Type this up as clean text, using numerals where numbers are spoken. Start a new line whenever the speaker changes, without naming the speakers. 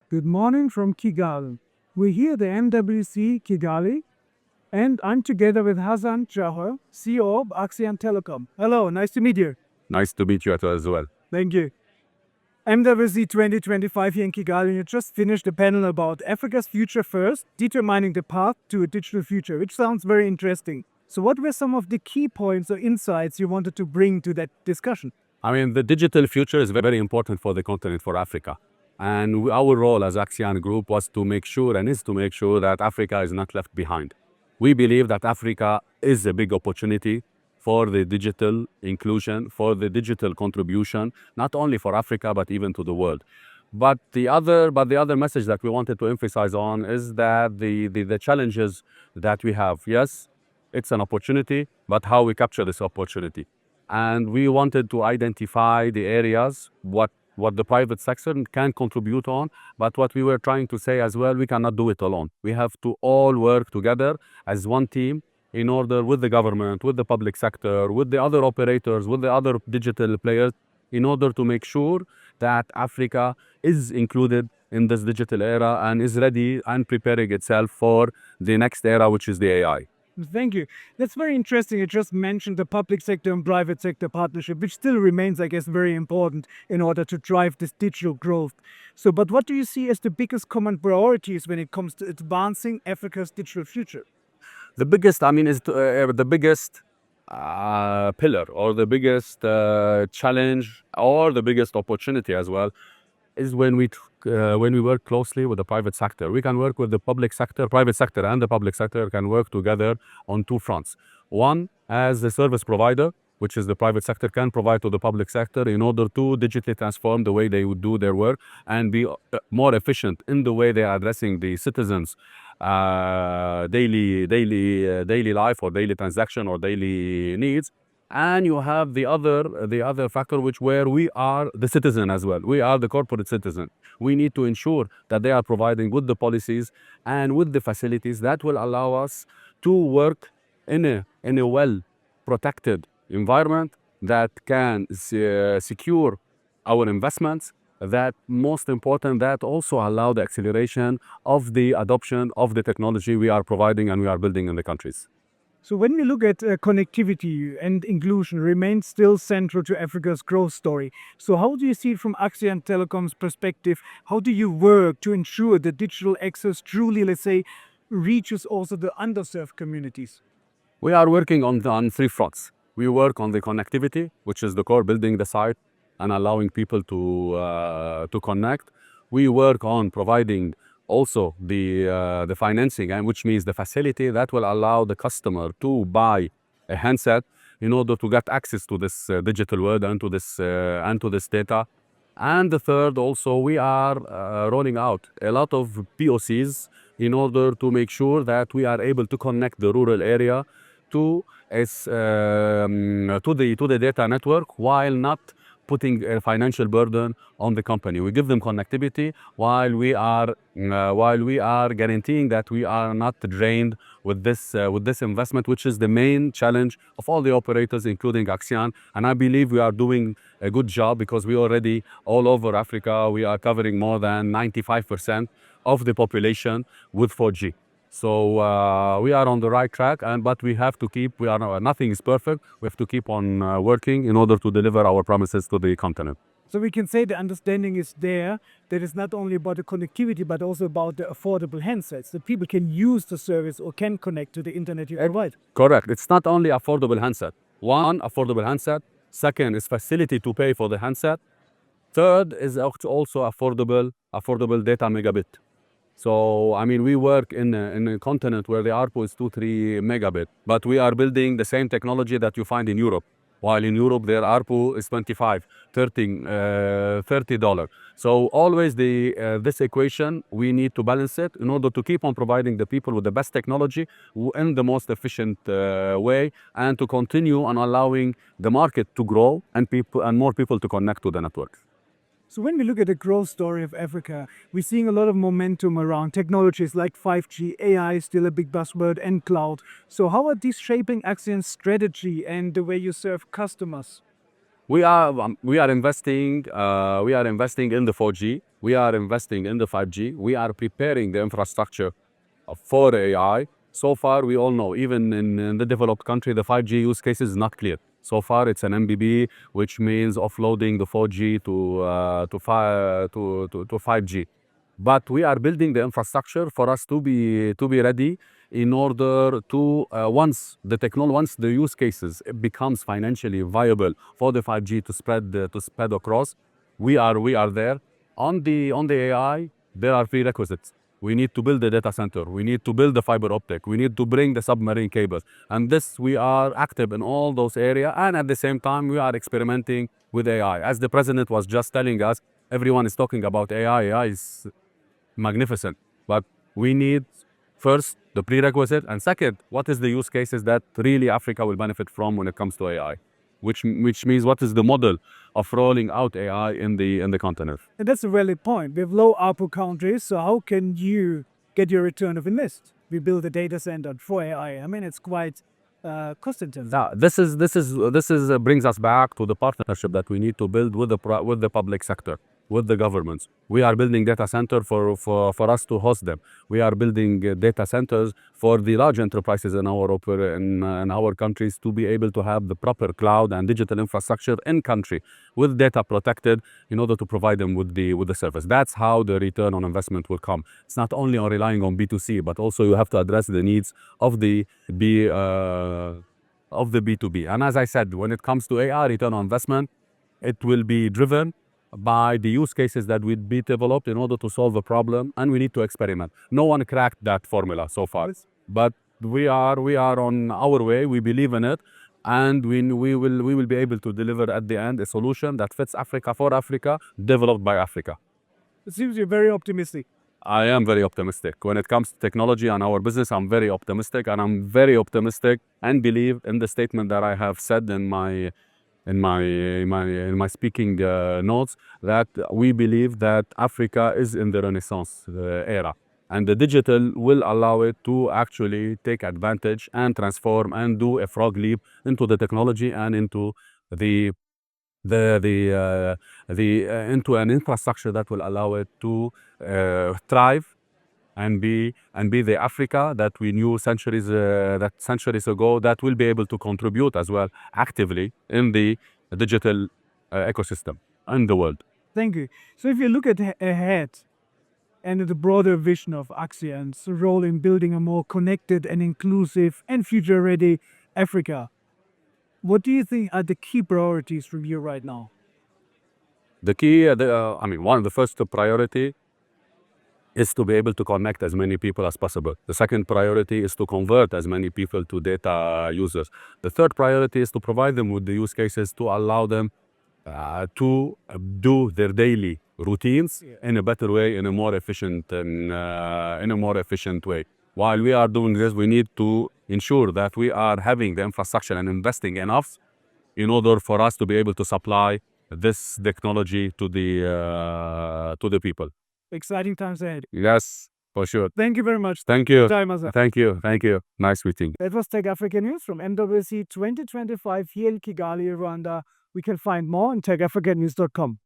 Good morning from Kigali. We're here at the MWC Kigali, and I'm together with Hassan Jaber, CEO of Axian Telecom. Hello, nice to meet you.
Nice to meet you as well.
Thank you. MWC 2025 here in Kigali, you just finished a panel about Africa's future first, determining the path to a digital future, which sounds very interesting. So, what were some of the key points or insights you wanted to bring to that discussion?
I mean, the digital future is very important for the continent, for Africa. And our role as Axian Group was to make sure and is to make sure that Africa is not left behind. We believe that Africa is a big opportunity for the digital inclusion, for the digital contribution, not only for Africa, but even to the world. But the other message that we wanted to emphasize on is that the challenges that we have, yes, it's an opportunity, but how we capture this opportunity. And we wanted to identify the areas, what the private sector can contribute on, but what we were trying to say as well, we cannot do it alone. We have to all work together as one team in order, with the government, with the public sector, with the other operators, with the other digital players, in order to make sure that Africa is included in this digital era and is ready and preparing itself for the next era, which is the AI.
Thank you. That's very interesting. You just mentioned the public sector and private sector partnership, which still remains, I guess, very important in order to drive this digital growth. So, but what do you see as the biggest common priorities when it comes to advancing Africa's digital future?
The biggest, I mean, is the biggest pillar or the biggest challenge or the biggest opportunity as well is when we work closely with the private sector. We can work with the public sector, private sector and the public sector can work together on two fronts. One, as a service provider, which is the private sector can provide to the public sector in order to digitally transform the way they would do their work and be more efficient in the way they are addressing the citizens' daily life or daily transaction or daily needs. And you have the other factor, which where we are the citizen as well. We are the corporate citizen. We need to ensure that they are providing with the policies and with the facilities that will allow us to work in a well protected environment that can secure our investments, that most important, that also allow the acceleration of the adoption of the technology we are providing and we are building in the countries.
So, when we look at connectivity and inclusion remains still central to Africa's growth story. So, how do you see it from Axian Telecom's perspective? How do you work to ensure that digital access truly, let's say, reaches also the underserved communities?
We are working on three fronts. We work on the connectivity, which is the core, building the site and allowing people to connect. We work on providing also the financing, and which means the facility that will allow the customer to buy a handset in order to get access to this digital world and to this data. And the third, also, we are rolling out a lot of POCs in order to make sure that we are able to connect the rural area to the data network while not putting a financial burden on the company. We give them connectivity while we are guaranteeing that we are not drained with this investment, which is the main challenge of all the operators, including Axian. And I believe we are doing a good job because we already all over Africa we are covering more than 95% of the population with 4G. So we are on the right track, but we have to keep. Nothing is perfect. We have to keep on working in order to deliver our promises to the continent.
So we can say the understanding is there that it's not only about the connectivity, but also about the affordable handsets that people can use the service or can connect to the internet you provide.
Correct. It's not only affordable handset. One, affordable handset. Second is facility to pay for the handset. Third is also affordable data megabit. So, I mean, we work in a continent where the ARPU is 2-3 megabit, but we are building the same technology that you find in Europe. While in Europe, their ARPU is $30. So always this equation, we need to balance it in order to keep on providing the people with the best technology in the most efficient way, and to continue on allowing the market to grow and more people to connect to the network.
So when we look at the growth story of Africa, we're seeing a lot of momentum around technologies like 5G, AI is still a big buzzword, and cloud. So how are these shaping Axian's strategy and the way you serve customers?
We are investing in the 4G. We are investing in the 5G. We are preparing the infrastructure for AI. So far, we all know, even in the developed country, the 5G use case is not clear. So far, it's an MBB, which means offloading the 4G to 5G. But we are building the infrastructure for us to be ready in order to once the use cases becomes financially viable for the 5G to spread across, we are there. On the AI, there are prerequisites. We need to build the data center. We need to build the fiber optic. We need to bring the submarine cables. And this, we are active in all those areas. And at the same time, we are experimenting with AI. As the president was just telling us, everyone is talking about AI. AI is magnificent. But we need, first, the prerequisite, and second, what is the use cases that really Africa will benefit from when it comes to AI? Which means, what is the model of rolling out AI in the continent?
And that's a valid point. We have low ARPU countries, so how can you get your return of invest? We build a data center for AI. I mean, it's quite cost intensive.
Yeah, this is brings us back to the partnership that we need to build with the public sector, with the governments. We are building data center for us to host them. We are building data centers for the large enterprises in our countries to be able to have the proper cloud and digital infrastructure in country with data protected in order to provide them with the service. That's how the return on investment will come. It's not only on relying on B2C, but also you have to address the needs of the B2B. And as I said, when it comes to AI return on investment, it will be driven by the use cases that will be developed in order to solve a problem, and we need to experiment. No one cracked that formula so far, but we are on our way. We believe in it, and we will be able to deliver at the end a solution that fits Africa, for Africa, developed by Africa.
It seems you're very optimistic.
I am very optimistic. When it comes to technology and our business, I'm very optimistic, and I'm very optimistic and believe in the statement that I have said in my speaking notes, that we believe that Africa is in the Renaissance era, and the digital will allow it to actually take advantage and transform and do a frog leap into the technology and into the into an infrastructure that will allow it to thrive and be the Africa that we knew centuries ago, that will be able to contribute as well actively in the digital ecosystem in the world.
Thank you. So if you look ahead and at the broader vision of Axian's role in building a more connected and inclusive and future-ready Africa, what do you think are the key priorities from you right now?
The key, one of the first priority is to be able to connect as many people as possible. The second priority is to convert as many people to data users. The third priority is to provide them with the use cases to allow them to do their daily routines in a better way, in a more efficient way. While we are doing this, we need to ensure that we are having the infrastructure and investing enough in order for us to be able to supply this technology to the people.
Exciting times ahead.
Yes, for sure.
Thank you very much.
Thank you.
Time, Hassan.
Thank you. Nice meeting.
That was TechAfrica News from MWC 2025 here in Kigali, Rwanda. We can find more on techafricanews.com.